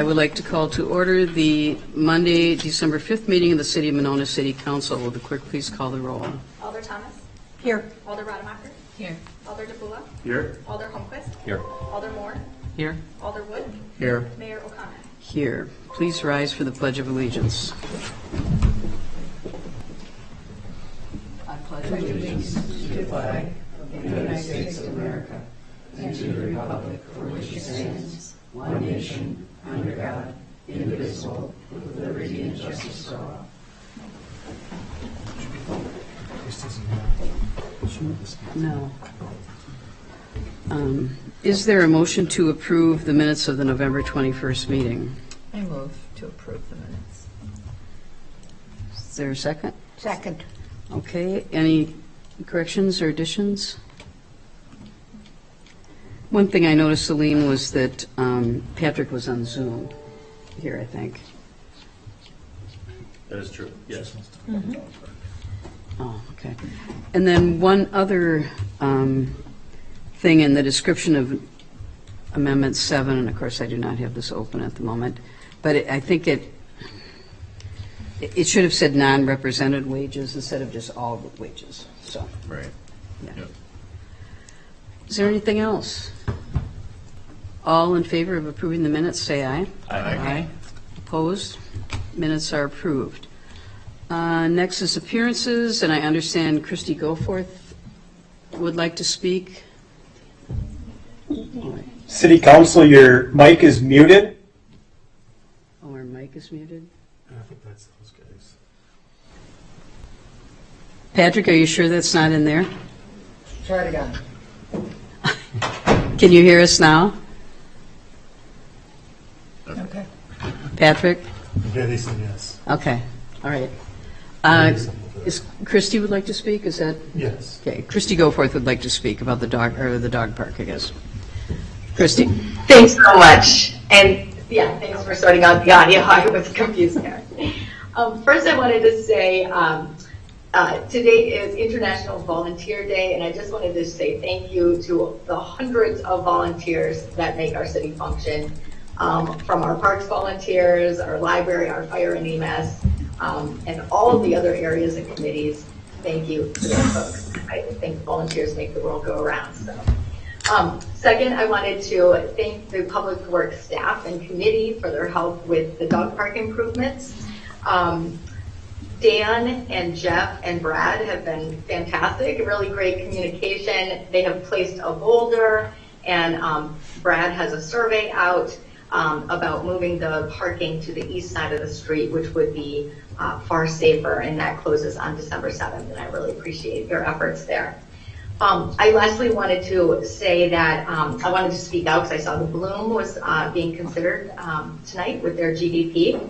I would like to call to order the Monday, December 5th meeting of the City of Monona City Council. Will the clerk please call the roll? Alder Thomas. Here. Alder Rademacher. Here. Alder DeBula. Here. Alder Holmquist. Here. Alder Moore. Here. Alder Wood. Here. Mayor O'Connor. Here. Please rise for the Pledge of Allegiance. I pledge allegiance to the flag of the United States of America and to the republic for which it stands, one nation, under God, indivisible, with liberty and justice for all. No. Is there a motion to approve the minutes of the November 21st meeting? I move to approve the minutes. Is there a second? Second. Okay, any corrections or additions? One thing I noticed, Celine, was that Patrick was on Zoom here, I think. That is true, yes. Oh, okay. And then one other thing in the description of Amendment 7, and of course I do not have this open at the moment, but I think it should have said non-represented wages instead of just all wages, so. Right. Yeah. Yep. Is there anything else? All in favor of approving the minutes, say aye. Aye. Opposed? Minutes are approved. Next is appearances, and I understand Christy Goforth would like to speak. All right. City Council, your mic is muted. Oh, our mic is muted. I think that's those guys. Patrick, are you sure that's not in there? Try it again. Can you hear us now? Okay. Patrick? Yeah, they said yes. Okay, all right. Is Christy would like to speak? Is that? Yes. Okay, Christy Goforth would like to speak about the dog park, I guess. Christy? Thanks so much. And yeah, thanks for sorting out the audio. I was confused there. First, I wanted to say today is International Volunteer Day, and I just wanted to say thank you to the hundreds of volunteers that make our city function, from our parks volunteers, our library, our fire and EMS, and all of the other areas and committees. Thank you to those folks. I think volunteers make the world go around. So. Second, I wanted to thank the Public Works staff and committee for their help with the dog park improvements. Dan and Jeff and Brad have been fantastic, really great communication. They have placed a boulder, and Brad has a survey out about moving the parking to the east side of the street, which would be far safer, and that closes on December 7th, and I really appreciate your efforts there. I lastly wanted to say that I wanted to speak out because I saw the Bloom was being considered tonight with their GDP.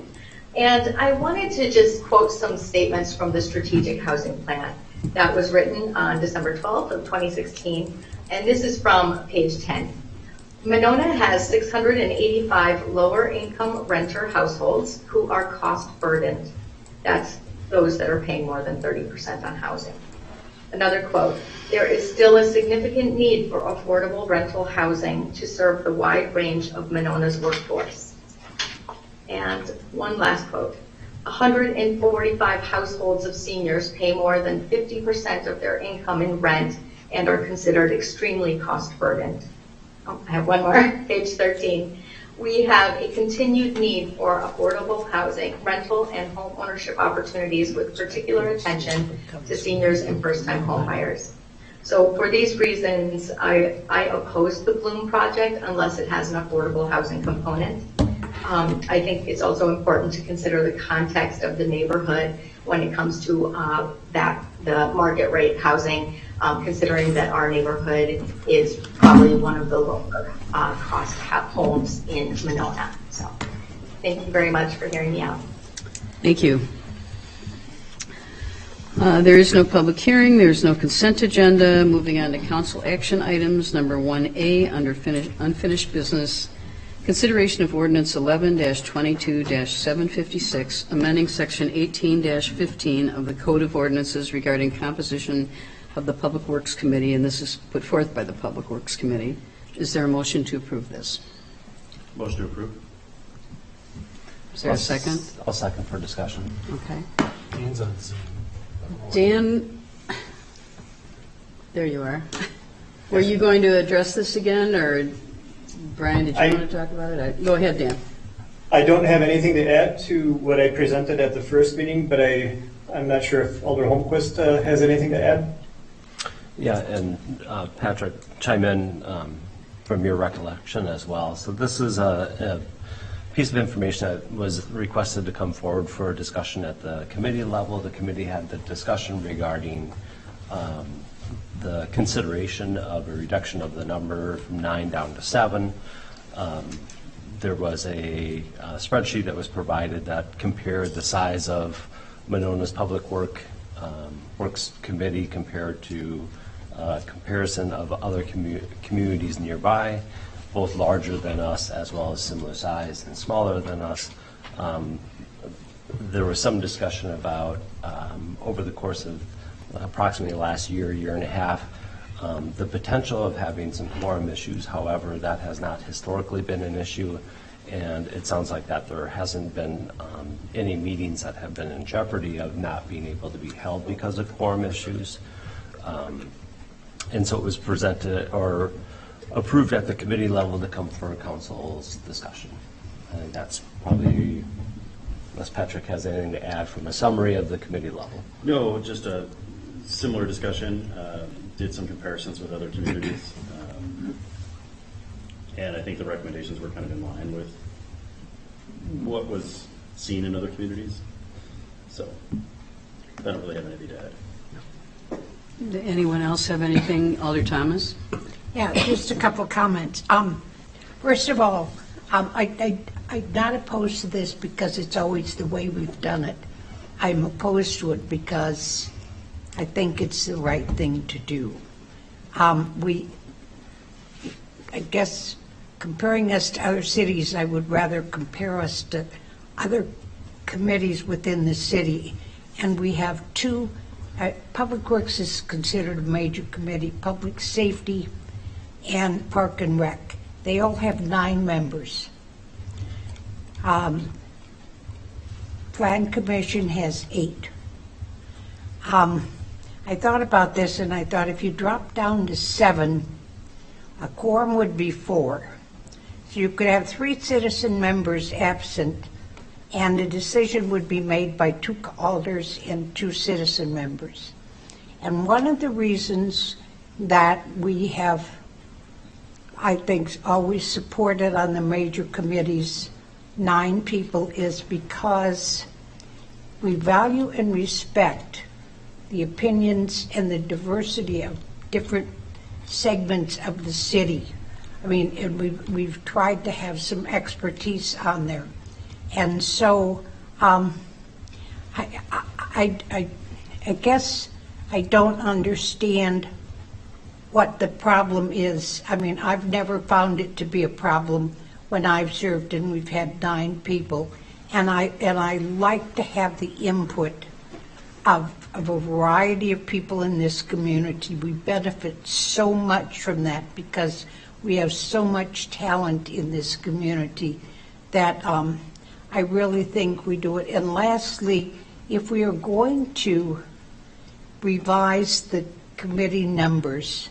And I wanted to just quote some statements from the Strategic Housing Plan that was written on December 12th of 2016. And this is from page 10. Monona has 685 lower income renter households who are cost burdened. That's those that are paying more than 30% on housing. Another quote, there is still a significant need for affordable rental housing to serve the wide range of Monona's workforce. And one last quote, 145 households of seniors pay more than 50% of their income in rent and are considered extremely cost burdened. Oh, I have one more, page 13. We have a continued need for affordable housing, rental, and home ownership opportunities with particular attention to seniors and first-time home buyers. So for these reasons, I oppose the Bloom project unless it has an affordable housing component. I think it's also important to consider the context of the neighborhood when it comes to the market rate housing, considering that our neighborhood is probably one of the lower cost homes in Monona. So thank you very much for hearing me out. Thank you. There is no public hearing. There is no consent agenda. Moving on to council action items. Number 1A, under unfinished business, consideration of ordinance 11-22-756, amending section 18-15 of the Code of Ordinances regarding composition of the Public Works Committee, and this is put forth by the Public Works Committee. Is there a motion to approve this? Motion to approve. Is there a second? I'll second for discussion. Okay. Dan's on Zoom. Dan, there you are. Were you going to address this again, or Brian, did you I- want to talk about it? Go ahead, Dan. I don't have anything to add to what I presented at the first meeting, but I'm not sure if Alder Holmquist has anything to add. Yeah, and Patrick, chime in from your recollection as well. So this is a piece of information that was requested to come forward for a discussion at the committee level. The committee had the discussion regarding the consideration of a reduction of the number from 9 down to 7. There was a spreadsheet that was provided that compared the size of Monona's Public Works Committee compared to comparison of other communities nearby, both larger than us as well as similar size and smaller than us. There was some discussion about over the course of approximately the last year and a half, the potential of having some quorum issues. However, that has not historically been an issue, and it sounds like that there hasn't been any meetings that have been in jeopardy of not being able to be held because of quorum issues. And so it was presented or approved at the committee level to come for council's discussion. I think that's probably, unless Patrick has anything to add from a summary of the committee level. No, just a similar discussion. Did some comparisons with other communities. And I think the recommendations were kind of in line with what was seen in other communities. So I don't really have anything to add. Anyone else have anything? Alder Thomas? Yeah, just a couple of comments. First of all, I'm not opposed to this because it's always the way we've done it. I'm opposed to it because I think it's the right thing to do. I guess comparing us to other cities, I would rather compare us to other committees within the city. And we have two, Public Works is considered a major committee, Public Safety and Park and Rec. They all have 9 members. Plan Commission has 8. I thought about this and I thought if you drop down to 7, a quorum would be 4. So you could have 3 citizen members absent and the decision would be made by 2 alders and 2 citizen members. And one of the reasons that we have, I think, always supported on the major committees 9 people is because we value and respect the opinions and the diversity of different segments of the city. I mean, and we've tried to have some expertise on there. And so I guess I don't understand what the problem is. I mean, I've never found it to be a problem when I've served and we've had 9 people. And I like to have the input of a variety of people in this community. We benefit so much from that because we have so much talent in this community that I really think we do it. And lastly, if we are going to revise the committee numbers,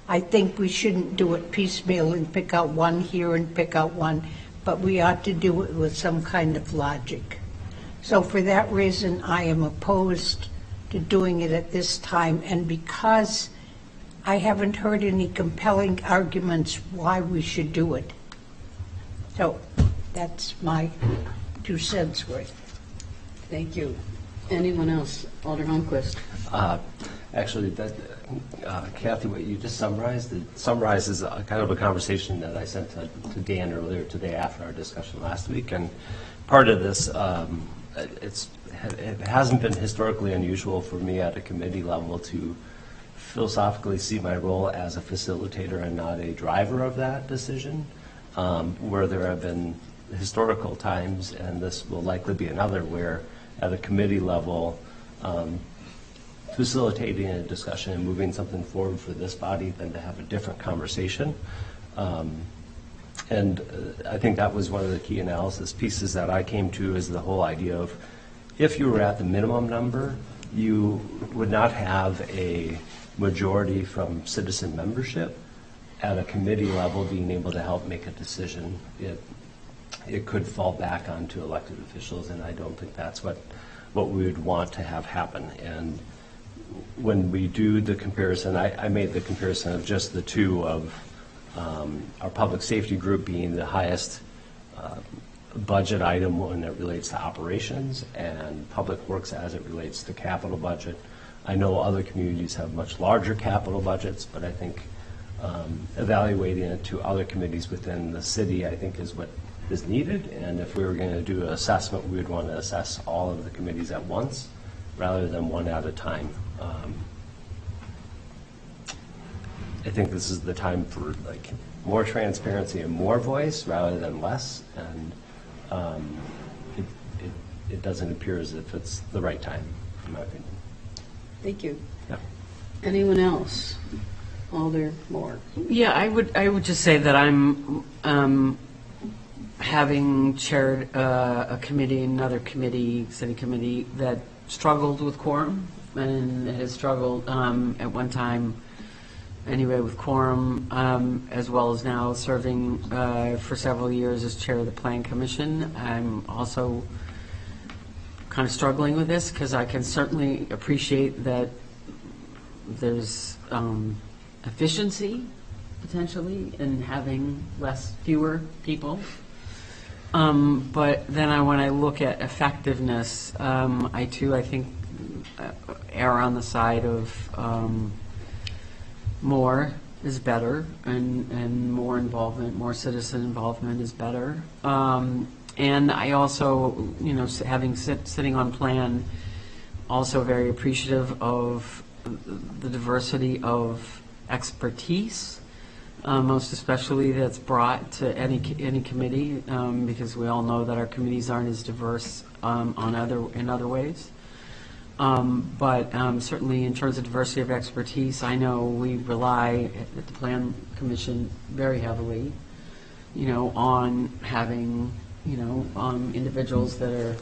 I think we shouldn't do it piecemeal and pick out one here and pick out one, but we ought to do it with some kind of logic. So for that reason, I am opposed to doing it at this time, and because I haven't heard any compelling arguments why we should do it. So that's my 2 cents worth. Thank you. Anyone else? Alder Holmquist. Actually, that, Kathy, what you just summarized, it summarizes kind of a conversation that I sent to Dan earlier today after our discussion last week. And part of this, it hasn't been historically unusual for me at a committee level to philosophically see my role as a facilitator and not a driver of that decision, where there have been historical times, and this will likely be another, where at a committee level, facilitating a discussion and moving something forward for this body than to have a different conversation. And I think that was one of the key analysis pieces that I came to, is the whole idea of, if you were at the minimum number, you would not have a majority from citizen membership at a committee level being able to help make a decision. It could fall back onto elected officials, and I don't think that's what we would want to have happen. And when we do the comparison, I made the comparison of just the two of our public safety group being the highest budget item when it relates to operations, and public works as it relates to capital budget. I know other communities have much larger capital budgets, but I think evaluating it to other committees within the city, I think, is what is needed. And if we were going to do an assessment, we would want to assess all of the committees at once rather than one at a time. I think this is the time for like more transparency and more voice rather than less, and it doesn't appear as if it's the right time, in my opinion. Thank you. Yeah. Anyone else? Alder Moore. Yeah, I would just say that I'm having chaired a committee, another committee, city committee, that struggled with quorum and has struggled at one time anyway with quorum, as well as now serving for several years as chair of the Plan Commission. I'm also kind of struggling with this because I can certainly appreciate that there's efficiency potentially in having fewer people. But then when I look at effectiveness, I think err on the side of more is better, and more involvement, more citizen involvement is better. And I also, having sitting on Plan, also very appreciative of the diversity of expertise, most especially that's brought to any committee, because we all know that our committees aren't as diverse in other ways. But certainly in terms of diversity of expertise, I know we rely at the Plan Commission very heavily, on having, individuals that are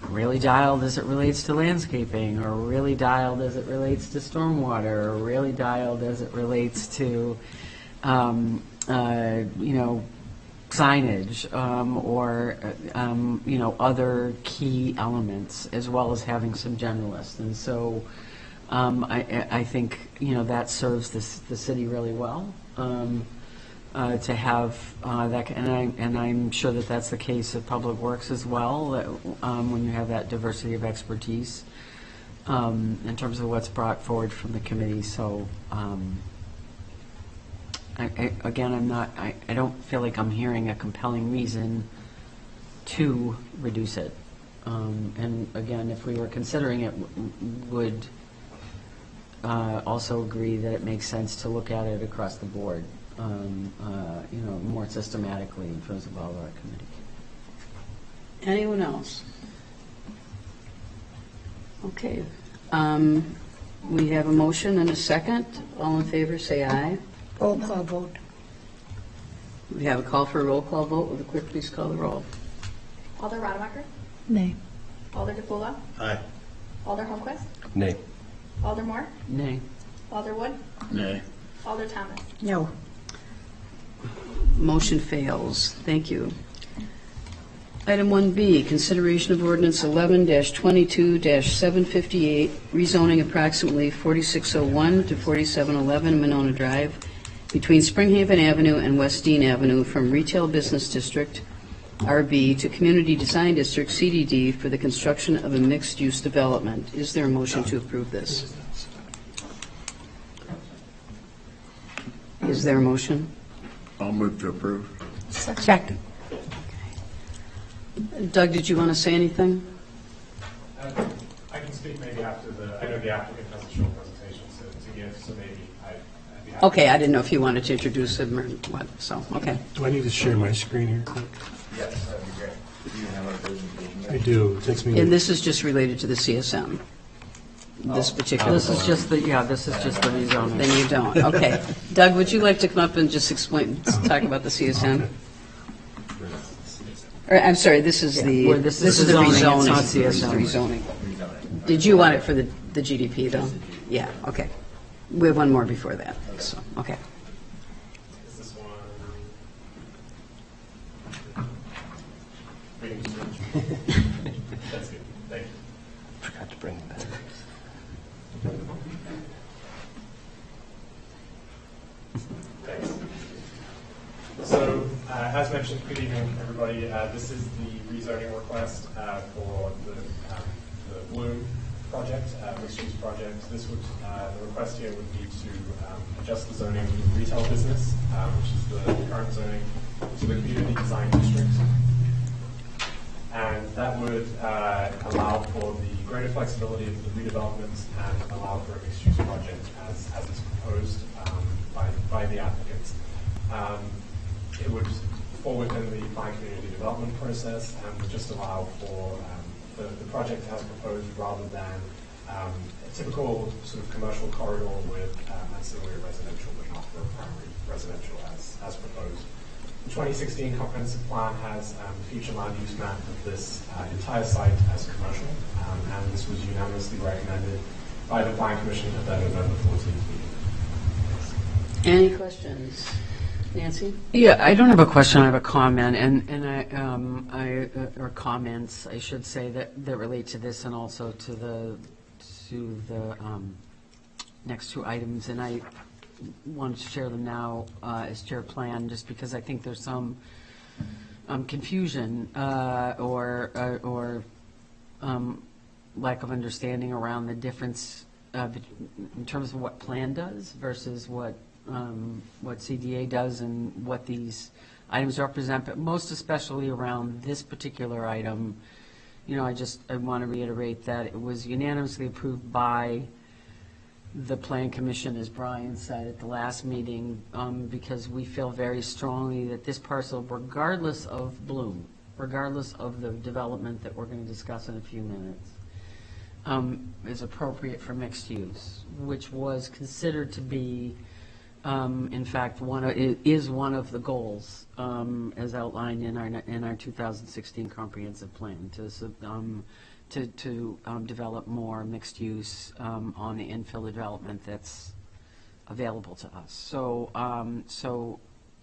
really dialed as it relates to landscaping, or really dialed as it relates to stormwater, or really dialed as it relates to, signage, or other key elements, as well as having some generalists. And so I think that serves the city really well, to have that, and I'm sure that that's the case of Public Works as well, that, when you have that diversity of expertise in terms of what's brought forward from the committee. So again, I don't feel like I'm hearing a compelling reason to reduce it. And again, if we were considering it, would also agree that it makes sense to look at it across the board, more systematically in terms of all of our committees. Anyone else? Okay. We have a motion and a second. All in favor, say aye. Roll call vote. We have a call for a roll call vote. Will the clerk please call the roll? Alder Rademacher, Nay. Alder DePula, Aye. Alder Holmquist, Nay. Alder Moore, Nay. Alder Wood, Nay. Alder Thomas. No. Motion fails. Thank you. Item 1B, consideration of ordinance 11-22-758, rezoning approximately 4601 to 4711 Monona Drive between Springhaven Avenue and West Dean Avenue from Retail Business District, RB, to Community Design District, CDD, for the construction of a mixed-use development. Is there a motion to approve this? Is there a motion? I'll move to approve. Second. Doug, did you want to say anything? I can speak maybe after I know the applicant has a short presentation to give, so maybe I'd be happy. Okay, I didn't know if you wanted to introduce him or what, so, okay. Do I need to share my screen here quick? Yes, that'd be great. Do you have our presentation? I do. It takes me. And this is just related to the CSM, this particular. This is just the rezoning. Then you don't, okay. Doug, would you like to come up and just explain, talk about the CSM? Or, I'm sorry, this is the, Where this this is the zoning, it's rezoning. not This is the CSO. rezoning. Did you want it for the GDP, though? Yeah, okay. We have one more before that, so, okay. Is this one? Reading strange. That's good. Thank you. Forgot to bring that. Thanks. So, as mentioned, good evening, everybody. This is the rezoning request for the Bloom project, mixed-use project. This would, the request here would be to adjust the zoning to retail business, which is the current zoning, to the community design district. And that would allow for the greater flexibility of the redevelopment and allow for a mixed-use project as it's proposed by the applicants. It would fall within the planned community development process and would just allow for the project as proposed rather than a typical sort of commercial corridor with ancillary residential but not for primary residential as proposed. The 2016 comprehensive plan has future land use map of this entire site as commercial, and this was unanimously recommended by the Plan Commission at their November 14th meeting. Any questions? Nancy? Yeah, I don't have a question, I have a comment, or comments, I should say, that relate to this and also to the next two items, and I wanted to share them now as chair plan, just because I think there's some confusion or lack of understanding around the difference in terms of what plan does versus what CDA does and what these items represent, but most especially around this particular item. You know, I want to reiterate that it was unanimously approved by the Plan Commission, as Brian said at the last meeting, because we feel very strongly that this parcel, regardless of Bloom, regardless of the development that we're going to discuss in a few minutes, is appropriate for mixed use, which was considered to be, in fact, one of the goals as outlined in our 2016 comprehensive plan to develop more mixed use on the infill development that's available to us. So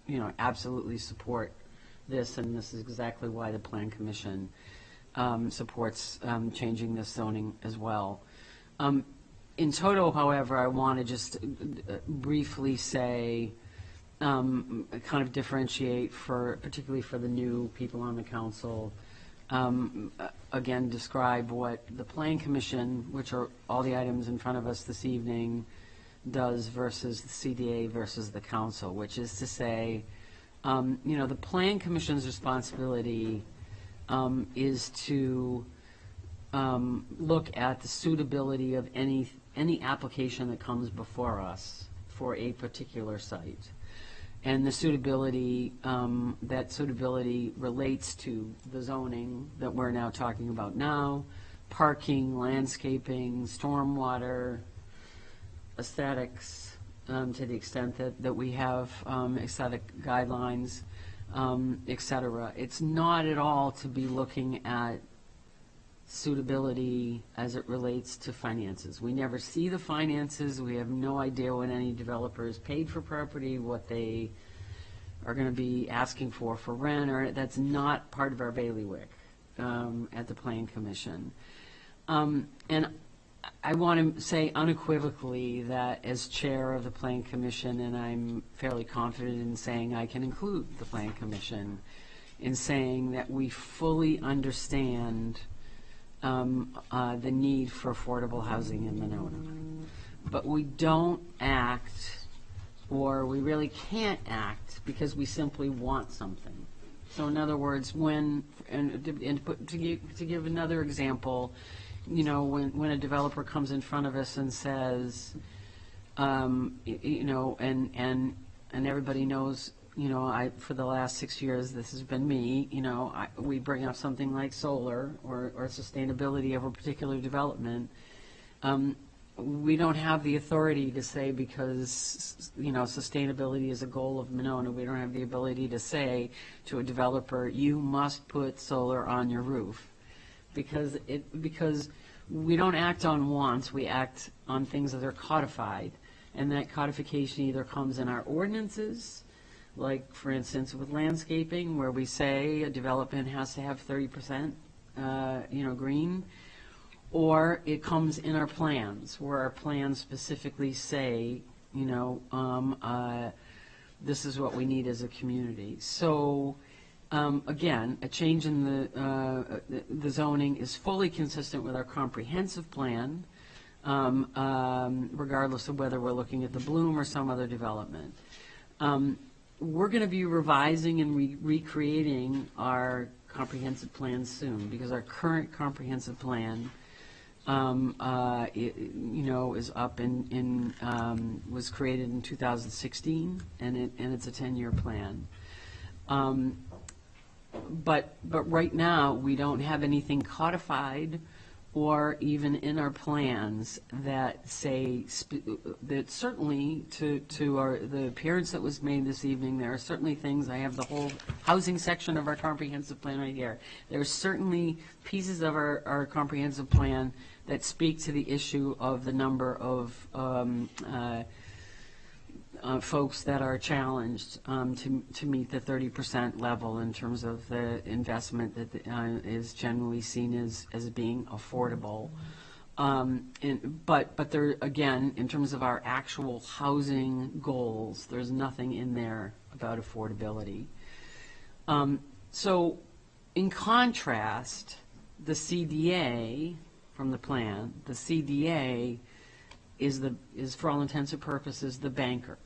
you know, absolutely support this, and this is exactly why the Plan Commission supports changing this zoning as well. In total, however, I want to just briefly say, kind of differentiate particularly for the new people on the council, again, describe what the Plan Commission, which are all the items in front of us this evening, does versus the CDA versus the council, which is to say, you know, the Plan Commission's responsibility is to look at the suitability of any application that comes before us for a particular site. And the suitability, that suitability relates to the zoning that we're now talking about now, parking, landscaping, stormwater, aesthetics, to the extent that we have aesthetic guidelines, et cetera. It's not at all to be looking at suitability as it relates to finances. We never see the finances. We have no idea what any developer has paid for property, what they are going to be asking for rent, or that's not part of our bailiwick at the Plan Commission. And I want to say unequivocally that as chair of the Plan Commission, and I'm fairly confident in saying I can include the Plan Commission in saying that we fully understand the need for affordable housing in Monona. But we don't act, or we really can't act, because we simply want something. So in other words, to give another example, you know, when a developer comes in front of us and says, you know, and everybody knows, you know, for the last 6 years, this has been me, you know, we bring up something like solar or sustainability of a particular development. we don't have the authority to say, because, sustainability is a goal of Monona, we don't have the ability to say to a developer, you must put solar on your roof. Because we don't act on wants, we act on things that are codified. And that codification either comes in our ordinances, like, for instance, with landscaping, where we say a development has to have 30%, green, or it comes in our plans, where our plans specifically say, this is what we need as a community. So, again, a change in the zoning is fully consistent with our comprehensive plan, regardless of whether we're looking at the Bloom or some other development. We're going to be revising and recreating our comprehensive plan soon, because our current comprehensive plan is up was created in 2016, and it's a 10-year plan. But right now, we don't have anything codified or even in our plans that say, that certainly to the appearance that was made this evening, there are certainly things, I have the whole housing section of our comprehensive plan right here. There are certainly pieces of our comprehensive plan that speak to the issue of the number of folks that are challenged to meet the 30% level in terms of the investment that is generally seen as being affordable. But there, again, in terms of our actual housing goals, there's nothing in there about affordability. So in contrast, the CDA from the plan, the CDA is for all intents and purposes the banker,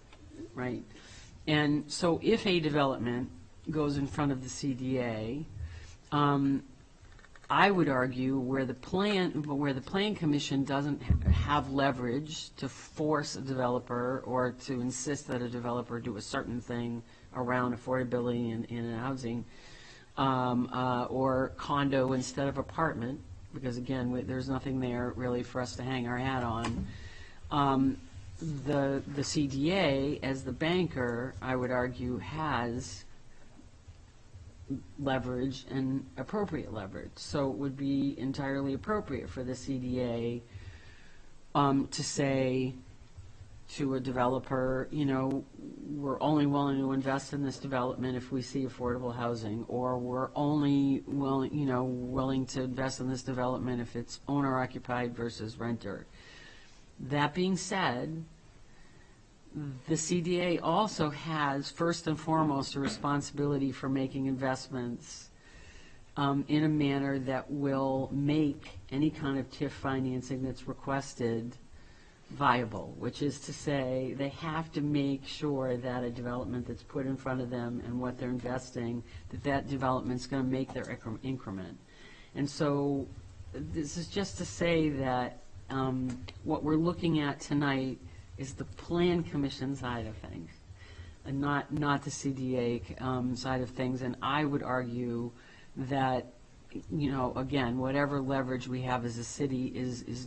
right? And so if a development goes in front of the CDA, I would argue where the plan commission doesn't have leverage to force a developer or to insist that a developer do a certain thing around affordability in housing, or condo instead of apartment, because again, there's nothing there really for us to hang our hat on. The CDA, as the banker, I would argue, has leverage and appropriate leverage. So it would be entirely appropriate for the CDA to say to a developer, we're only willing to invest in this development if we see affordable housing, or we're only willing to invest in this development if it's owner-occupied versus renter. That being said, the CDA also has, first and foremost, a responsibility for making investments in a manner that will make any kind of TIF financing that's requested viable, which is to say they have to make sure that a development that's put in front of them and what they're investing, that development's going to make their increment. And so this is just to say that what we're looking at tonight is the Plan Commission side of things, and not the CDA side of things. And I would argue that, again, whatever leverage we have as a city is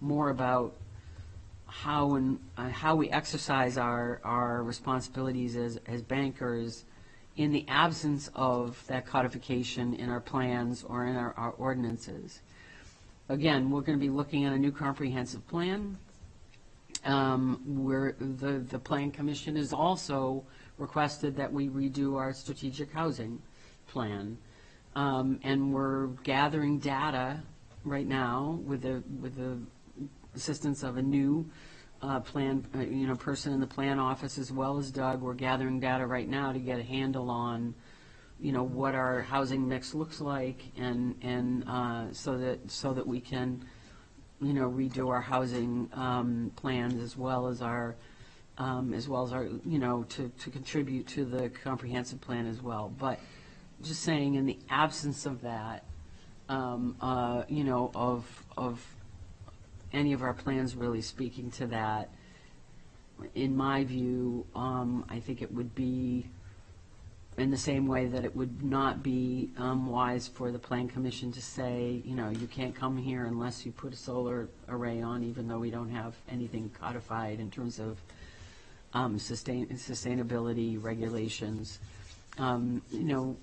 more about how we exercise our responsibilities as bankers in the absence of that codification in our plans or in our ordinances. Again, we're going to be looking at a new comprehensive plan, where the Plan Commission has also requested that we redo our strategic housing plan. And we're gathering data right now with the assistance of a new plan, person in the plan office, as well as Doug. We're gathering data right now to get a handle on what our housing mix looks like, and so that we can redo our housing plans as well as our to contribute to the comprehensive plan as well. But just saying, in the absence of that, of any of our plans really speaking to that, in my view, I think it would be in the same way that it would not be wise for the Plan Commission to say, you know, you can't come here unless you put a solar array on, even though we don't have anything codified in terms of sustainability regulations. You know,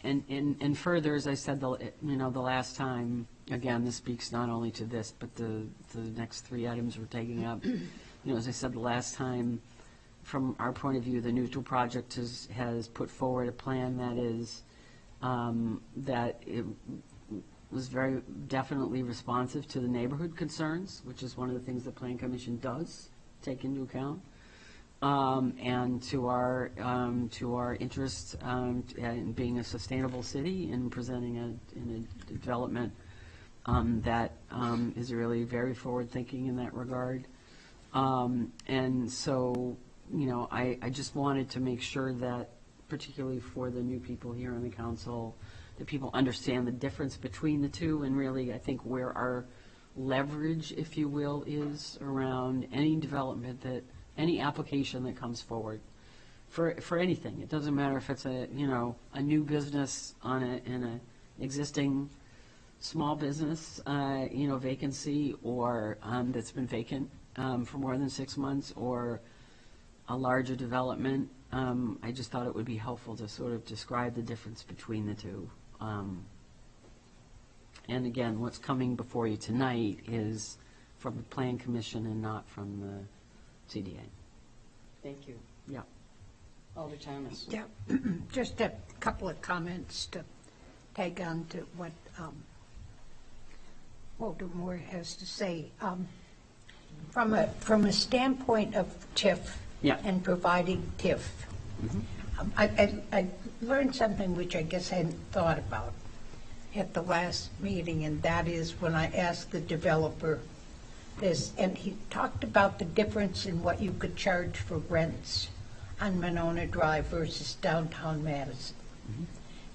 and further, as I said, the last time, again, this speaks not only to this, but the next three items we're taking up. You know, as I said the last time, from our point of view, the Neutral Project has put forward a plan that is that it was very definitely responsive to the neighborhood concerns, which is one of the things the Plan Commission does take into account, and to our interests in being a sustainable city and presenting in a development that is really very forward-thinking in that regard. And so, you know, I just wanted to make sure that, particularly for the new people here on the council, that people understand the difference between the two, and really, I think, where our leverage, if you will, is around any development that, any application that comes forward for anything. It doesn't matter if it's a new business in an existing small business, vacancy, or that's been vacant for more than 6 months, or a larger development. I just thought it would be helpful to sort of describe the difference between the two. And again, what's coming before you tonight is from the Plan Commission and not from the CDA. Thank you. Yeah. Alder Thomas. Yeah, just a couple of comments to tag on to what Alder Moore has to say. From a standpoint of TIF and providing TIF, I learned something which I guess I hadn't thought about at the last meeting, and that is when I asked the developer this, and he talked about the difference in what you could charge for rents on Monona Drive versus downtown Madison.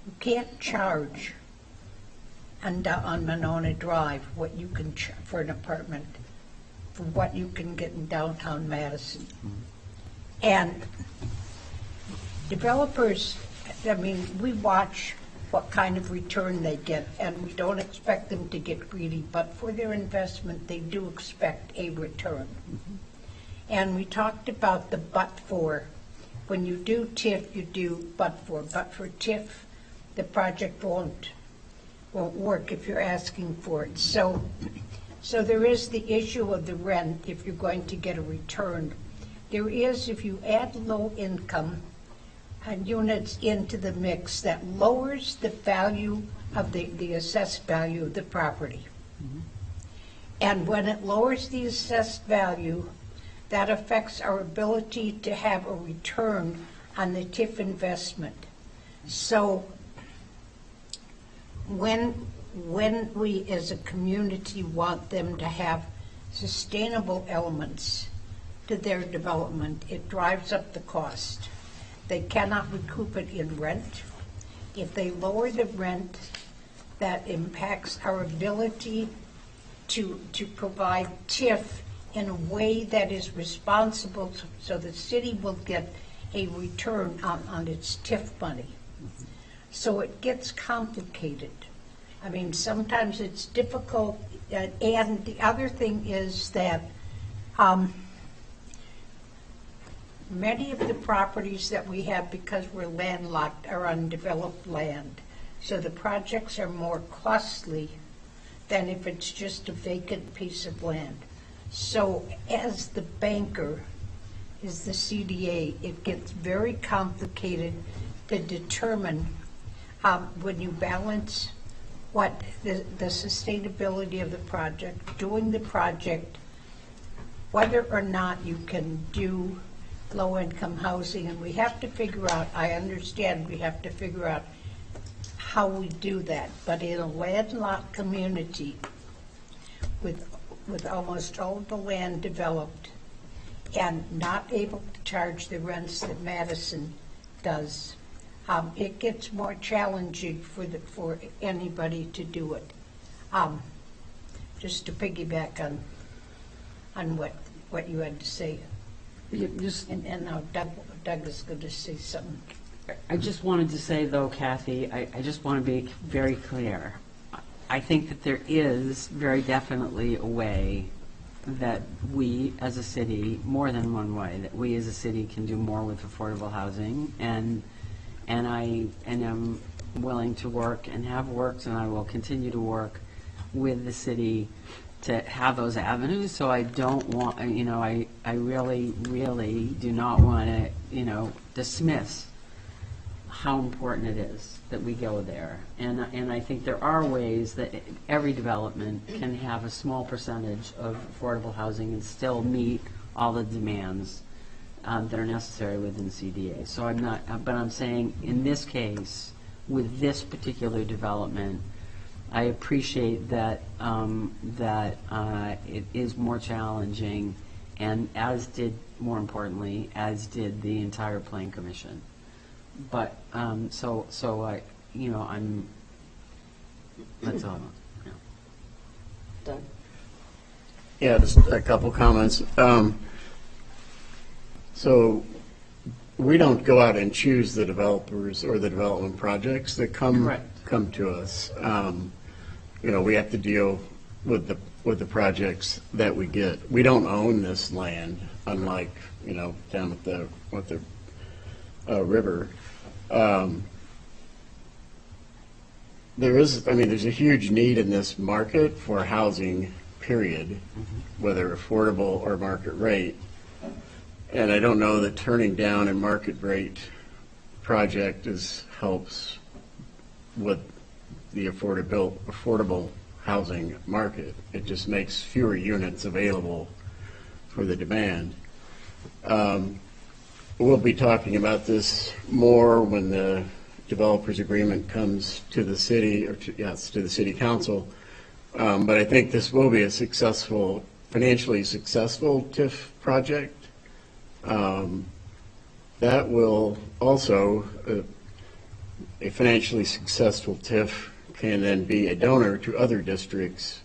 You can't charge on Monona Drive what you can for an apartment for what you can get in downtown Madison. And developers, I mean, we watch what kind of return they get, and we don't expect them to get greedy, but for their investment, they do expect a return. And we talked about the but-for. When you do TIF, you do but-for. But for TIF, the project won't work if you're asking for it. So there is the issue of the rent if you're going to get a return. There is, if you add low income units into the mix, that lowers the value of the assessed value of the property. And when it lowers the assessed value, that affects our ability to have a return on the TIF investment. So when we as a community want them to have sustainable elements to their development, it drives up the cost. They cannot recoup it in rent. If they lower the rent, that impacts our ability to provide TIF in a way that is responsible, so the city will get a return on its TIF money. So it gets complicated. I mean, sometimes it's difficult, and the other thing is that many of the properties that we have, because we're landlocked, are undeveloped land. So the projects are more costly than if it's just a vacant piece of land. So as the banker, as the CDA, it gets very complicated to determine when you balance what the sustainability of the project, doing the project, whether or not you can do low-income housing, and we have to figure out, I understand we have to figure out how we do that, but in a landlocked community with almost all of the land developed and not able to charge the rents that Madison does, it gets more challenging for anybody to do it. Just to piggyback on what you had to say. And now Doug is going to say something. I just wanted to say, though, Kathy, I just want to be very clear. I think that there is very definitely a way that we as a city, more than one way, that we as a city can do more with affordable housing. And I am willing to work and have worked, and I will continue to work with the city to have those avenues. So I don't want, I really, really do not want to, dismiss how important it is that we go there. And I think there are ways that every development can have a small percentage of affordable housing and still meet all the demands that are necessary within CDA. So I'm not, but I'm saying in this case, with this particular development, I appreciate that it is more challenging, and more importantly, as did the entire Plan Commission. But so I, that's all. Yeah. Doug? Yeah, just a couple comments. So we don't go out and choose the developers or the development projects that come to us. We have to deal with the projects that we get. We don't own this land, unlike down at the river. There's a huge need in this market for housing, period, whether affordable or market rate. And I don't know that turning down a market rate project helps with the affordable housing market. It just makes fewer units available for the demand. We'll be talking about this more when the developers agreement comes to the city, to the city council. But I think this will be a financially successful TIF project. That will also, a financially successful TIF can then be a donor to other districts,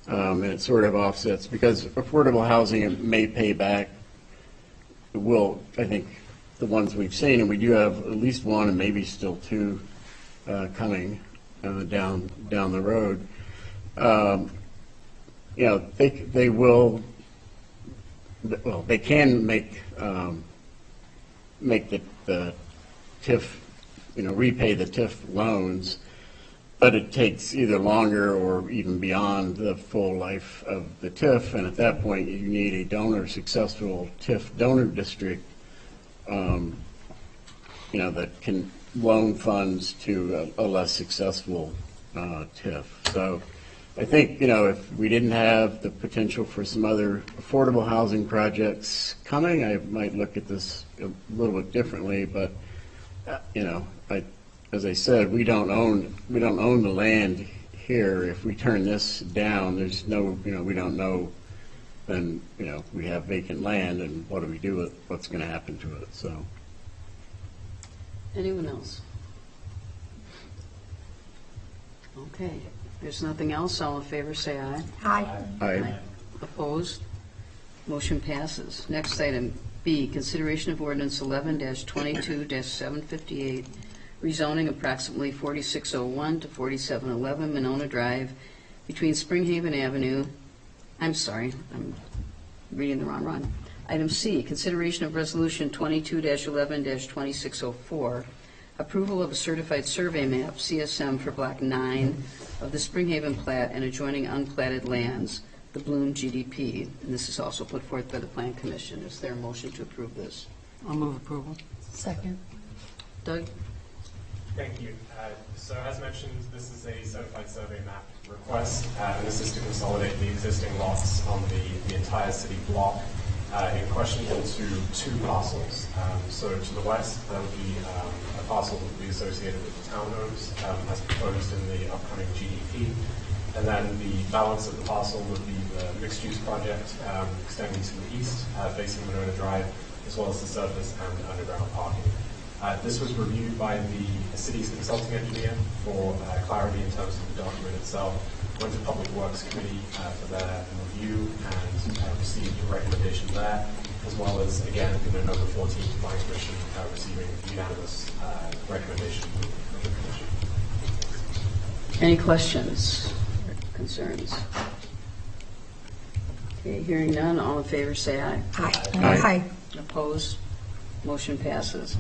and it sort of offsets, because affordable housing may pay back. It will, I think, the ones we've seen, and we do have at least one and maybe still two coming down the road. They will. Well, they can make the TIF, repay the TIF loans, but it takes either longer or even beyond the full life of the TIF, and at that point you need a successful TIF donor district, that can loan funds to a less successful TIF. So I think, if we didn't have the potential for some other affordable housing projects coming, I might look at this a little bit differently. But, as I said, we don't own the land here. If we turn this down, there's no, we don't know. Then, we have vacant land, and what do we do with what's going to happen to it? So. Anyone else? Okay. If there's nothing else, all in favor say aye. Aye. Aye. Opposed? Motion passes. Next item, B, consideration of ordinance 11-22-758, rezoning approximately 4601 to 4711 Monona Drive between Springhaven Avenue. I'm sorry, I'm reading the wrong run. Item C, consideration of resolution 22-11-2604, approval of a certified survey map, CSM, for Block 9 of the Springhaven plat and adjoining unplatted lands, the Bloom GDP. And this is also put forth by the Plan Commission. Is there a motion to approve this? I'll move approval. Second. Doug? Thank you. So as mentioned, this is a certified survey map request, and this is to consolidate the existing lots on the entire city block in question into two parcels. So to the west, there would be a parcel that would be associated with the townhomes as proposed in the upcoming GDP. And then the balance of the parcel would be the mixed-use project extending to the east, facing Monona Drive, as well as the surface and underground parking. This was reviewed by the city's consulting engineer for clarity in terms of the document itself. Went to Public Works Committee for their review and received a recommendation there. as well as, again, in November 14th, my commission receiving unanimous recommendation from the commission. Any questions or concerns? Okay, hearing none, all in favor say aye. Aye. Opposed? Motion passes.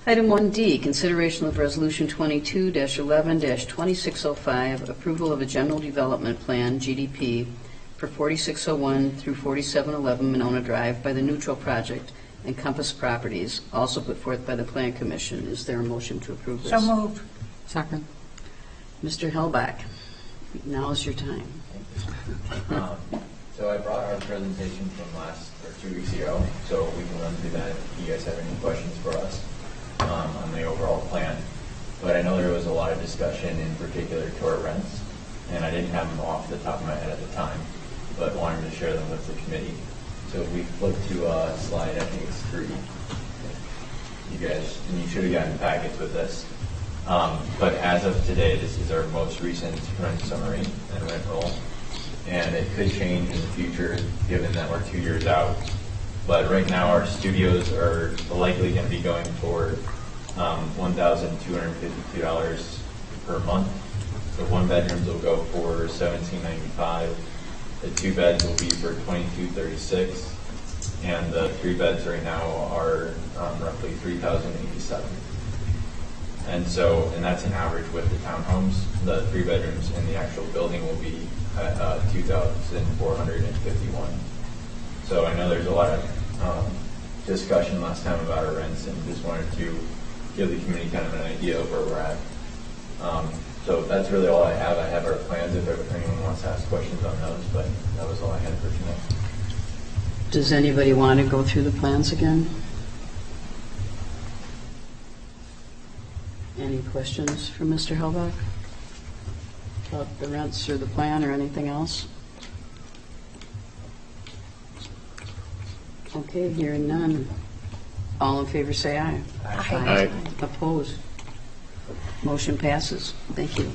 Item 1D, consideration of Resolution 22-11-2605, approval of a general development plan, GDP, for 4601 through 4711 Monona Drive by the Neutral Project and Compass Properties, also put forth by the Plan Commission. Is there a motion to approve this? So moved. Second. Mr. Hellback, now is your time. So I brought our presentation from 2 weeks ago, so we can run through that if you guys have any questions for us on the overall plan. But I know there was a lot of discussion in particular to our rents, and I didn't have them off the top of my head at the time, but wanted to share them with the committee. So we flipped to slide, I think it's 3. You guys, and you should have gotten packets with this. But as of today, this is our most recent rent summary and rent roll. And it could change in the future given that we're 2 years out. But right now our studios are likely going to be going for $1,252 per month. The 1 bedrooms will go for $1,795. The 2 beds will be for $2,236. And the 3 beds right now are roughly $3,087. And that's an average with the townhomes. The 3 bedrooms in the actual building will be at $2,451. So I know there's a lot of discussion last time about our rents, and just wanted to give the community kind of an idea of where we're at. So that's really all I have. I have our plans if anyone wants to ask questions on those, but that was all I had for tonight. Does anybody want to go through the plans again? Any questions for Mr. Hellback about the rents or the plan or anything else? Okay, hearing none. All in favor say aye. Aye. Opposed? Motion passes. Thank you.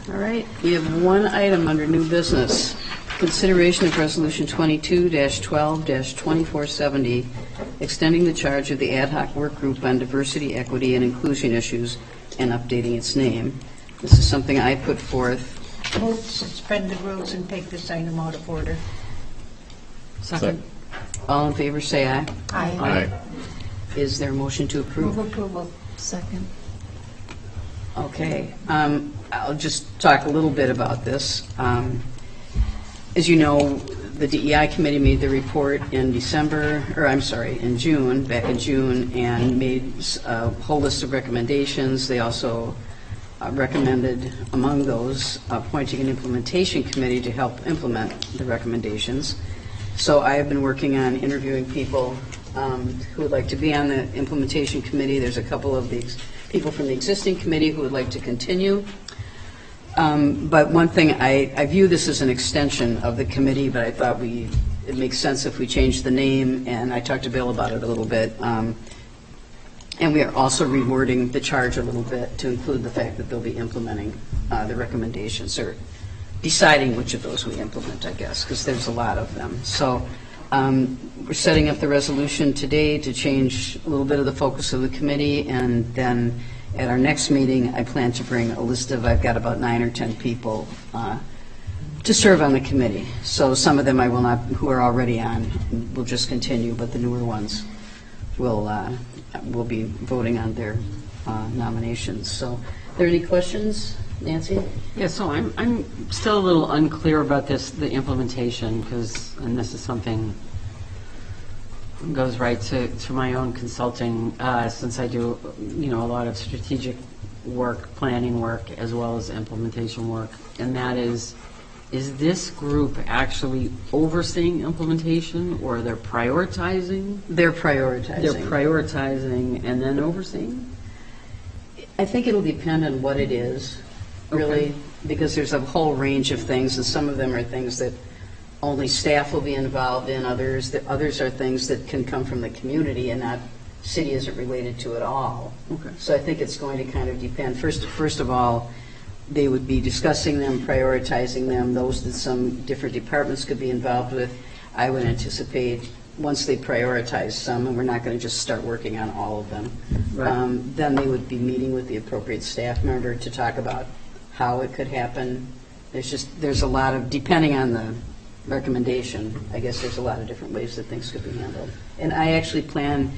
All right, we have one item under new business. Consideration of Resolution 22-12-2470, extending the charge of the ad hoc work group on diversity, equity, and inclusion issues and updating its name. This is something I put forth. Move to suspend the rules and take this item out of order. Second. All in favor say aye. Aye. Is there a motion to approve? Move approval. Second. Okay, I'll just talk a little bit about this. As you know, the DEI committee made the report in June, back in June, and made a whole list of recommendations. They also recommended, among those, appointing an implementation committee to help implement the recommendations. So I have been working on interviewing people who would like to be on the implementation committee. There's a couple of these people from the existing committee who would like to continue. But one thing, I view this as an extension of the committee, but I thought it makes sense if we change the name, and I talked to Bill about it a little bit. And we are also rewording the charge a little bit to include the fact that they'll be implementing the recommendations, or deciding which of those we implement, I guess, because there's a lot of them. So we're setting up the resolution today to change a little bit of the focus of the committee, and then at our next meeting, I plan to bring a list of, I've got about 9 or 10 people to serve on the committee. So some of them I will not, who are already on, will just continue, but the newer ones will be voting on their nominations. So are there any questions, Nancy? Yeah, so I'm still a little unclear about the implementation, and this is something that goes right to my own consulting, since I do, a lot of strategic work, planning work, as well as implementation work, and that is this group actually overseeing implementation, or they're prioritizing? They're prioritizing. They're prioritizing and then overseeing? I think it'll depend on what it is, really, because there's a whole range of things, and some of them are things that only staff will be involved in, others are things that can come from the community and not, city isn't related to at all. Okay. So I think it's going to kind of depend. First of all, they would be discussing them, prioritizing them, those that some different departments could be involved with. I would anticipate, once they prioritize some, and we're not going to just start working on all of them, Right. then they would be meeting with the appropriate staff member to talk about how it could happen. There's a lot of, depending on the recommendation, I guess there's a lot of different ways that things could be handled. And I actually plan,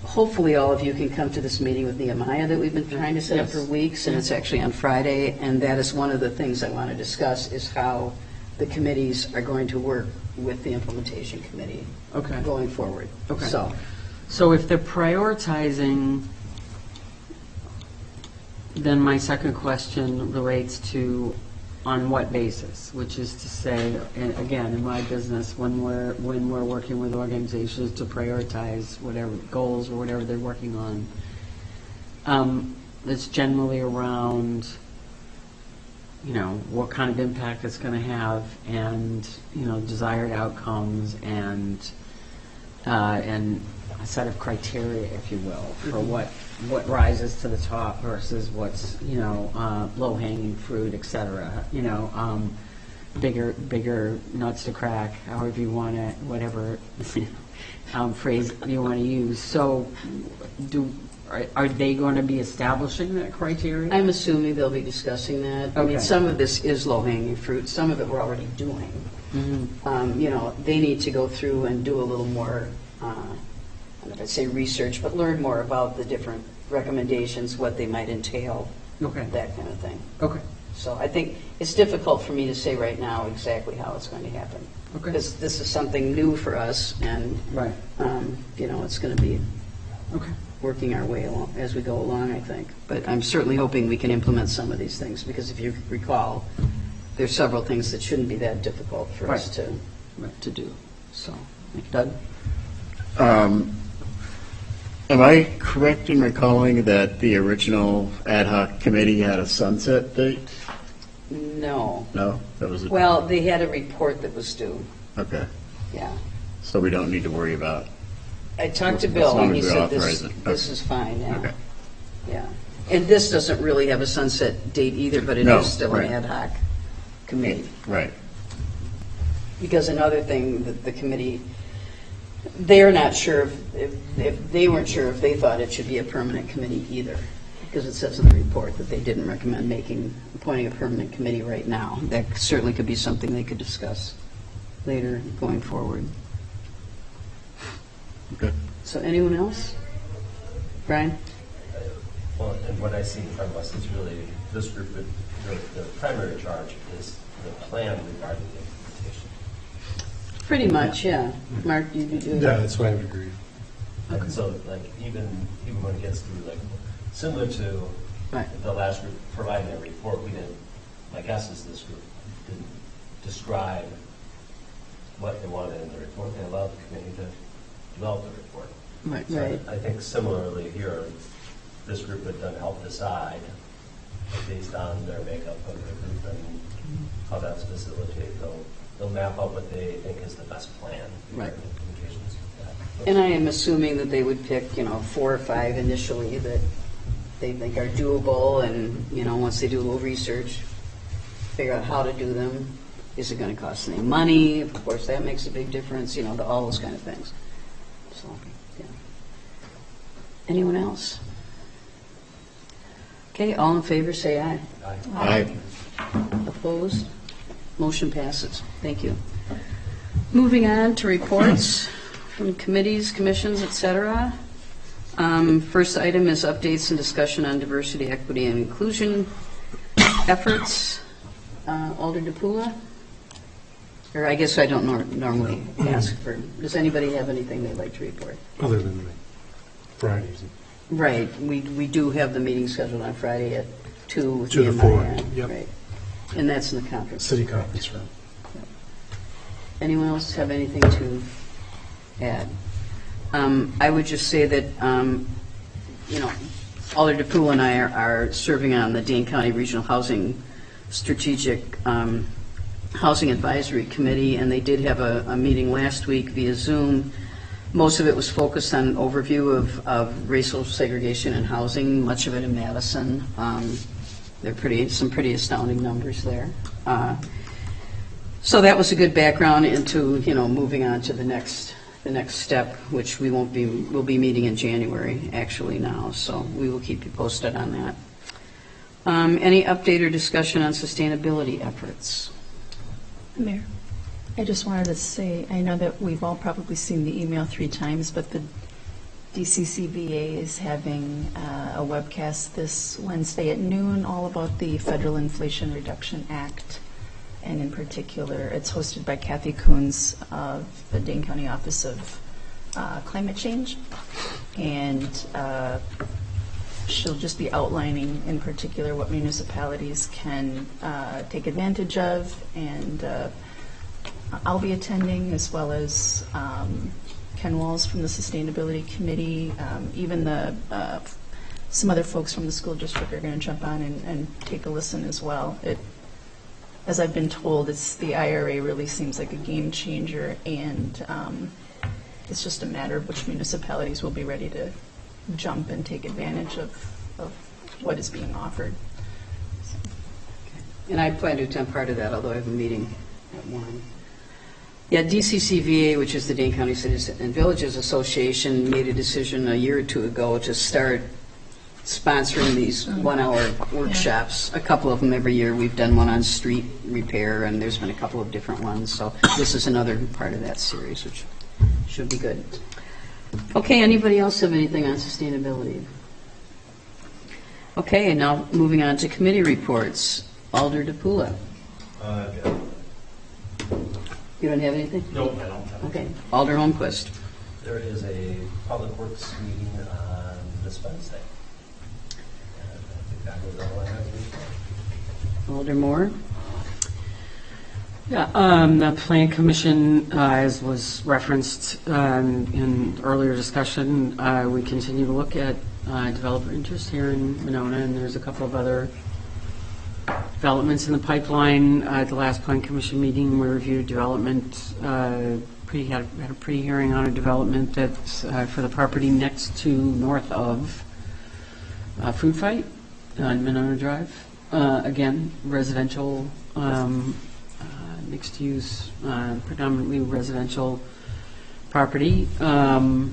hopefully all of you can come to this meeting with Nehemiah that we've been trying to set up for weeks, and it's actually on Friday, and that is one of the things I want to discuss, is how the committees are going to work with the implementation committee Okay. going forward. Okay. So, if they're prioritizing, then my second question relates to on what basis, which is to say, and again, in my business, when we're working with organizations to prioritize whatever goals or whatever they're working on, it's generally around, what kind of impact it's going to have, and desired outcomes, and a set of criteria, if you will, for what rises to the top versus what's low-hanging fruit, et cetera. Bigger nuts to crack, however you want to, whatever phrase you want to use. So, are they going to be establishing that criteria? I'm assuming they'll be discussing that. I mean, Okay. some of this is low-hanging fruit, some of it we're already doing. They need to go through and do a little more, I don't know if I'd say research, but learn more about the different recommendations, what they might entail, Okay. that kind of thing. Okay. So I think it's difficult for me to say right now exactly how it's going to happen. Okay. Because this is something new for us, and, Right. it's going to be Okay. working our way along as we go along, I think. But I'm certainly hoping we can implement some of these things, because if you recall, there's several things that shouldn't be that difficult for us Right. to do. So, Doug? Am I correct in recalling that the original ad hoc committee had a sunset date? No. No? That was Well, they had a report that was due, okay. yeah. So we don't need to worry about. I talked to As Bill, long and he as we said authorize this, it. this Okay. is fine, yeah. Okay. Yeah. And this doesn't really have a sunset date either, but it No, is still an right. ad hoc committee. Right. Because another thing that the committee, they're not sure if they weren't sure if they thought it should be a permanent committee either, because it says in the report that they didn't recommend appointing a permanent committee right now. That certainly could be something they could discuss later going forward. Okay. So anyone else? Brian? Well, and what I see from us is really this group, the primary charge is the plan regarding the implementation. Pretty much, yeah. Mark, you do. Yeah, that's what I would agree. And so, even when it gets through, similar to Right. the last group providing a report, we didn't, my guess is this group didn't describe what they wanted in the report. They allowed the committee to develop the report. Right. So Right. I think similarly here, this group would then help decide based on their makeup of the group and how that's facilitated. They'll map out what they think is the best plan. Right. for implementations. And I am assuming that they would pick, 4 or 5 initially that they think are doable, and, once they do a little research, figure out how to do them. Is it going to cost any money? Of course, that makes a big difference, all those kind of things. So, yeah. Anyone else? Okay, all in favor, say aye. Aye. Opposed? Motion passes. Thank you. Moving on to reports from committees, commissions, et cetera. First item is updates and discussion on diversity, equity, and inclusion efforts. Alder DePula? Or I guess I don't normally ask for, does anybody have anything they'd like to report? Other than the Fridays. Right, we do have the meeting scheduled on Friday at 2 with 2 to Nehemiah. 4, yep. Right. And that's in the conference. City conference room. Anyone else have anything to add? I would just say that, Alder DePula and I are serving on the Dane County Regional Housing Strategic Housing Advisory Committee, and they did have a meeting last week via Zoom. Most of it was focused on an overview of racial segregation in housing, much of it in Madison. They're some pretty astounding numbers there. So that was a good background into, moving on to the next step, which we'll be meeting in January, actually now, so we will keep you posted on that. Any update or discussion on sustainability efforts? Mayor, I just wanted to say, I know that we've all probably seen the email 3 times, but the DCCVA is having a webcast this Wednesday at noon all about the Federal Inflation Reduction Act. And in particular, it's hosted by Kathy Coons of the Dane County Office of Climate Change. And she'll just be outlining in particular what municipalities can take advantage of. And I'll be attending, as well as Ken Walls from the Sustainability Committee. Even some other folks from the school district are going to jump on and take a listen as well. As I've been told, the IRA really seems like a game changer, and it's just a matter of which municipalities will be ready to jump and take advantage of what is being offered. And I plan to attend part of that, although I have a meeting at 1. Yeah, DCCVA, which is the Dane County Cities and Villages Association, made a decision a year or 2 ago to start sponsoring these 1-hour workshops. A couple of them every year. We've done one on street repair, and there's been a couple of different ones. So this is another part of that series, which should be good. Okay, anybody else have anything on sustainability? Okay, and now moving on to committee reports. Alder DePula. You don't have anything? No, I don't have Okay. Alder Holmquist. There is a Public Works meeting on this Wednesday. And I think that was all I have to report. Alder Moore. Yeah, the Plan Commission, as was referenced in earlier discussion, we continue to look at developer interest here in Monona, and there's a couple of other developments in the pipeline. At the last Plan Commission meeting, we reviewed development, had a pre-hearing on a development that's for the property next to north of Food Fight on Monona Drive. Again, residential, mixed use, predominantly residential property, and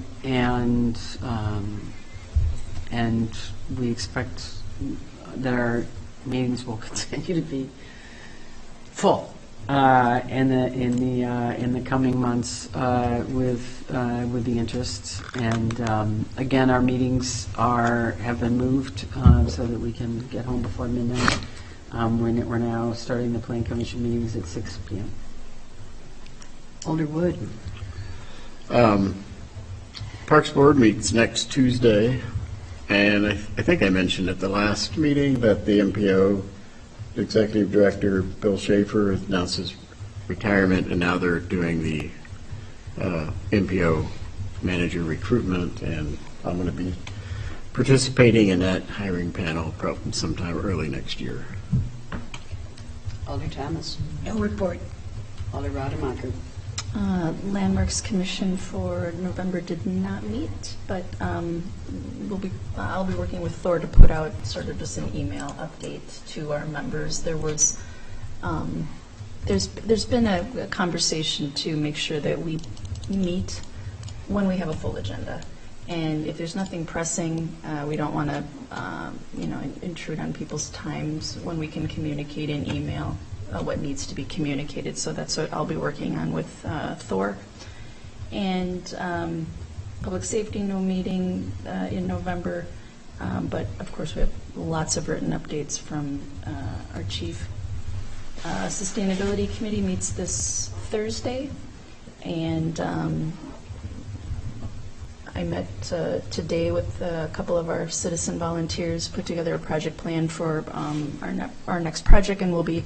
we expect that our meetings will continue to be full in the coming months with the interest. And again, our meetings have been moved so that we can get home before midnight. We're now starting the Plan Commission meetings at 6 p.m. Alder Wood. Parks Board meets next Tuesday, and I think I mentioned at the last meeting that the MPO Executive Director, Bill Schaefer, announced his retirement, and now they're doing the MPO manager recruitment, and I'm going to be participating in that hiring panel probably sometime early next year. Alder Thomas. No report. Alder Rademacher. Landmarks Commission for November did not meet, but I'll be working with Thor to put out sort of just an email update to our members. There was there's been a conversation to make sure that we meet when we have a full agenda. And if there's nothing pressing, we don't want to, intrude on people's times when we can communicate in email what needs to be communicated. So that's what I'll be working on with Thor. And public safety, no meeting in November. But of course, we have lots of written updates from our chief. Sustainability Committee meets this Thursday. And I met today with a couple of our citizen volunteers, put together a project plan for our next project, and we'll be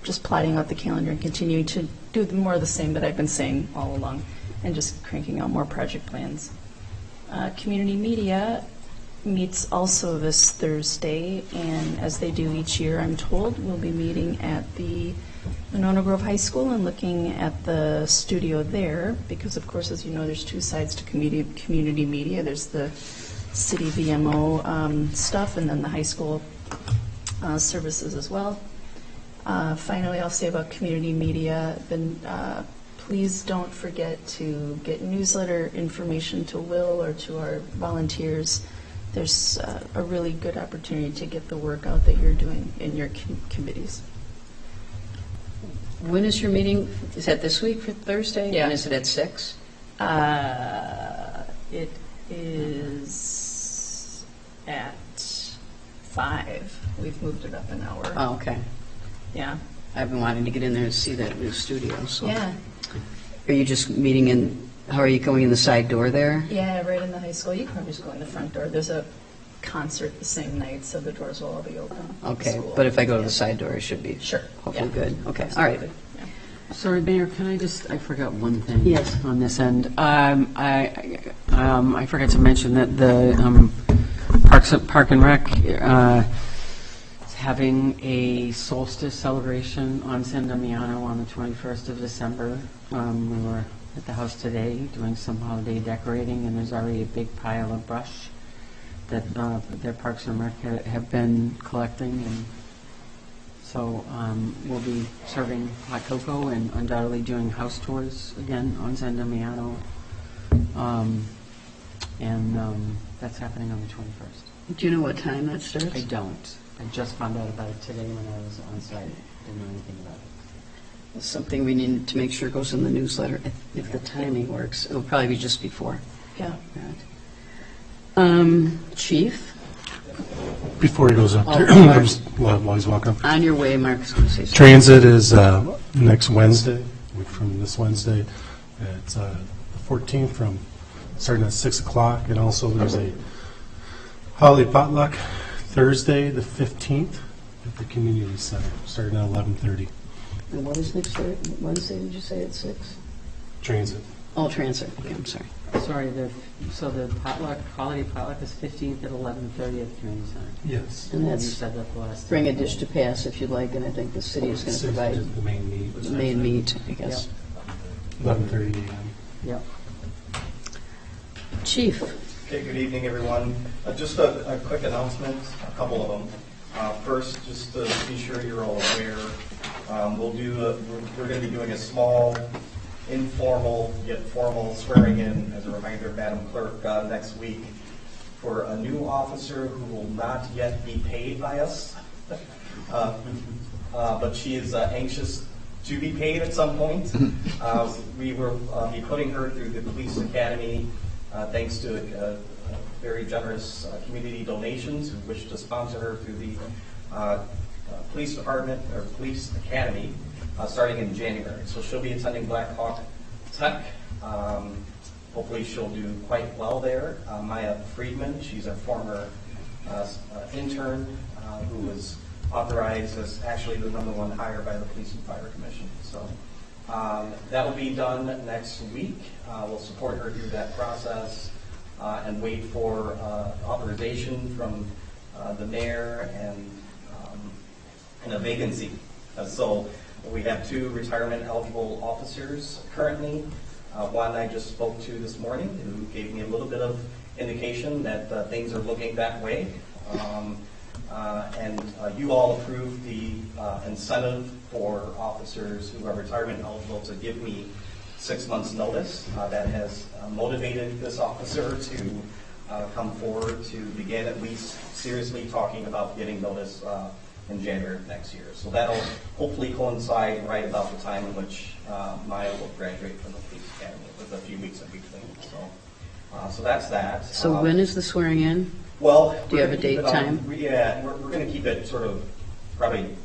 just plotting out the calendar and continuing to do more of the same that I've been saying all along, and just cranking out more project plans. Community Media meets also this Thursday, and as they do each year, I'm told, we'll be meeting at the Monona Grove High School and looking at the studio there, because of course, as you know, there's 2 sides to community media. There's the city VMO stuff, and then the high school services as well. Finally, I'll say about community media, please don't forget to get newsletter information to Will or to our volunteers. There's a really good opportunity to get the work out that you're doing in your committees. When is your meeting? Is that this week for Thursday? Yeah. And is it at 6? It is at 5. We've moved it up an hour. Oh, okay. Yeah. I've been wanting to get in there and see that new studio, so. Yeah. Are you just meeting in, how are you going in the side door there? Yeah, right in the high school. You can probably just go in the front door. There's a concert the same night, so the doors will all be open. Okay, School. but if I go to the side door, it should be hopefully good. Okay, all right. Absolutely. Yeah. Sorry, Mayor, can I forgot one thing. Yes. On this end. I forgot to mention that the Park and Rec is having a solstice celebration on San Damiano on the 21st of December. We were at the house today doing some holiday decorating, and there's already a big pile of brush that their Parks and Rec have been collecting, and so we'll be serving hot cocoa and undoubtedly doing house tours again on San Damiano, and that's happening on the 21st. Do you know what time that starts? I don't. I just found out about it today when I was on site. Didn't know anything about it. It's something we need to make sure goes in the newsletter. If the timing works, it'll probably be just before. Yeah. Chief? Before he goes up there, Mark. while he's walking. On your way, Mark's going to say something. Transit is next Wednesday, week from this Wednesday. It's the 14th starting at 6 o'clock. And also there's a holiday potluck Thursday, the 15th at the community center, starting at 11:30. And what is next Wednesday, did you say at 6? Transit. Oh, transit. Okay, I'm sorry. Sorry, so the holiday potluck is 15th at 11:30 at the community center. Yes. And You that's said that the last bring a time. dish to pass if you'd like, and I think the city is going to provide The main meet. the main meat, I guess. 11:30 a.m. Yep. Chief? Okay, good evening, everyone. Just a quick announcement, a couple of them. First, just to be sure you're all aware, we're going to be doing a small, informal yet formal swearing in, as a reminder, Madam Clerk, next week for a new officer who will not yet be paid by us, but she is anxious to be paid at some point. We will be putting her through the police academy, thanks to very generous community donations who wish to sponsor her through the police department or police academy starting in January. So she'll be attending Black Hawk Tech. Hopefully she'll do quite well there. Maya Friedman, she's a former intern who was authorized as actually the #1 hire by the Police and Fire Commission. So that will be done next week. We'll support her through that process and wait for authorization from the mayor and a vacancy. So we have 2 retirement eligible officers currently. One I just spoke to this morning who gave me a little bit of indication that things are looking that way. And you all approved the incentive for officers who are retirement eligible to give me 6 months notice. That has motivated this officer to come forward to begin at least seriously talking about getting notice in January of next year. So that'll hopefully coincide right about the time in which Maya will graduate from the police academy, with a few weeks in between. So that's that. So when is the swearing in? Well, do you have a date, time? Yeah, we're going to keep it sort of probably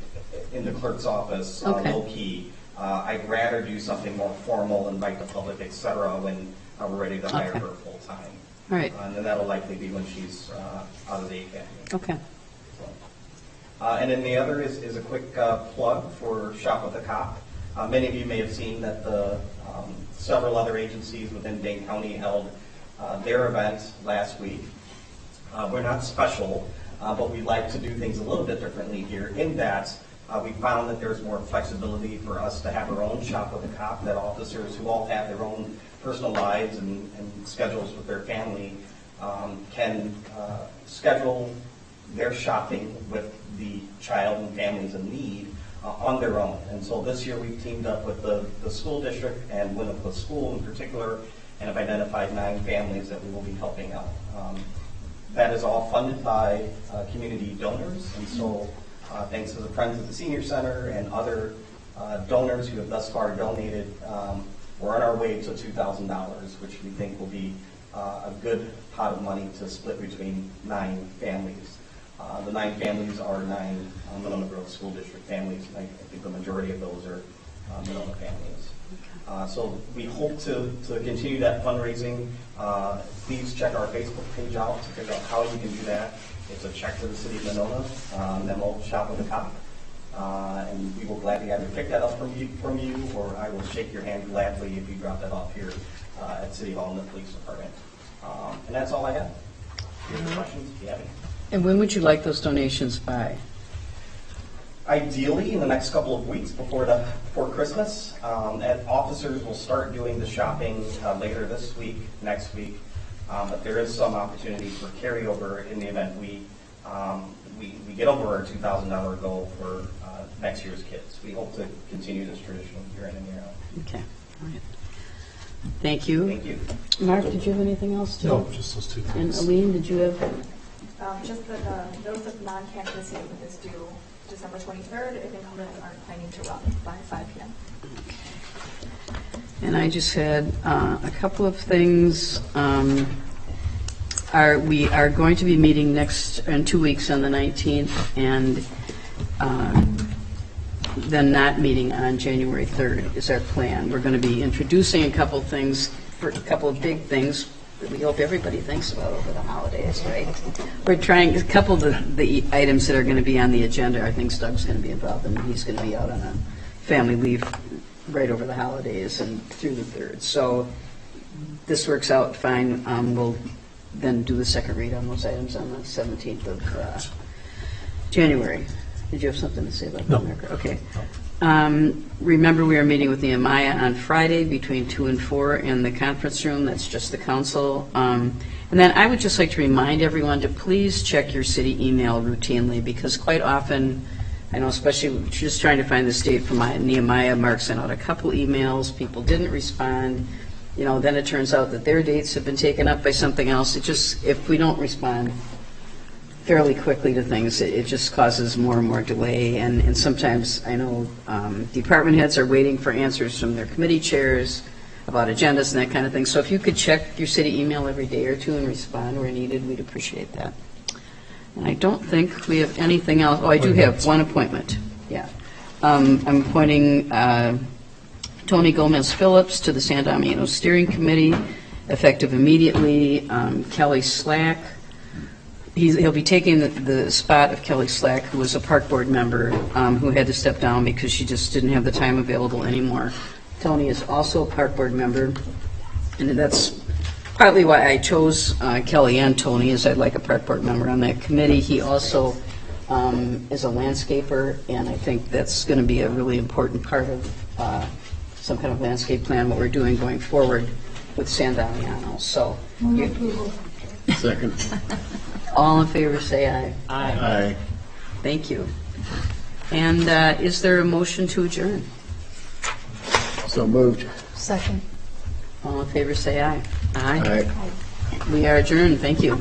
in the clerk's office, low key. I'd rather do something more formal, invite the public, et cetera, when we're ready to hire her full time. All right. And then that'll likely be when she's out of the academy. Okay. And then the other is a quick plug for Shop with a Cop. Many of you may have seen that several other agencies within Dane County held their event last week. We're not special, but we like to do things a little bit differently here in that we found that there's more flexibility for us to have our own Shop with a Cop, that officers who all have their own personal lives and schedules with their family can schedule their shopping with the child and families in need on their own. And so this year we've teamed up with the school district and Winnequa School in particular, and have identified 9 families that we will be helping out. That is all funded by community donors, and so thanks to the Friends of the Senior Center and other donors who have thus far donated, we're on our way to $2,000, which we think will be a good pot of money to split between 9 families. The 9 families are 9 Monona Grove School District families, and I think the majority of those are Monona families. So we hope to continue that fundraising. Please check our Facebook page out to figure out how you can do that. It's a check to the city of Monona, then we'll shop with a cop. And we will gladly either pick that up from you, or I will shake your hand gladly if you drop that off here at City Hall in the police department. And that's all I have. If you have any questions, if you have any. And when would you like those donations by? Ideally, in the next couple of weeks before Christmas. And officers will start doing the shopping later this week, next week. But there is some opportunity for carryover in the event we get over our $2,000 goal for next year's kids. We hope to continue this tradition year in and year out. Okay, all right. Thank you. Thank you. Mark, did you have anything else to? No, just those 2 And things. Aline, did you have? Just that the notice of non-cancellation statement is due December 23rd if incumbents aren't planning to run by 5 p.m. And I just had a couple of things. We are going to be meeting in 2 weeks on the 19th, and then not meeting on January 3rd is our plan. We're going to be introducing a couple of big things that we hope everybody thinks about over the holidays, right? We're trying a couple of the items that are going to be on the agenda. I think Doug's going to be involved, and he's going to be out on a family leave right over the holidays and through the 3rd. So this works out fine. We'll then do the second read on those items on the 17th of January. Did you have something to say about that, America? Okay. Remember, we are meeting with Nehemiah on Friday between 2 and 4 in the conference room. That's just the council. And then I would just like to remind everyone to please check your city email routinely, because quite often, I know especially just trying to find this date for Nehemiah, Mark sent out a couple emails, people didn't respond. Then it turns out that their dates have been taken up by something else. If we don't respond fairly quickly to things, it just causes more and more delay. And sometimes I know department heads are waiting for answers from their committee chairs about agendas and that kind of thing. So if you could check your city email every day or two and respond where needed, we'd appreciate that. And I don't think we have anything else. Oh, I do have one appointment. Yeah. I'm appointing Tony Gomez-Phillips to the San Damiano Steering Committee, effective immediately. Kelly Slack, he'll be taking the spot of Kelly Slack, who was a park board member who had to step down because she just didn't have the time available anymore. Tony is also a park board member, and that's partly why I chose Kelly and Tony, is I'd like a park board member on that committee. He also is a landscaper, and I think that's going to be a really important part of some kind of landscape plan, what we're doing going forward with San Damiano. So, Second. all in favor, say aye. Aye. Thank you. And is there a motion to adjourn? So moved. Second. All in favor, say aye. Aye. We are adjourned. Thank you.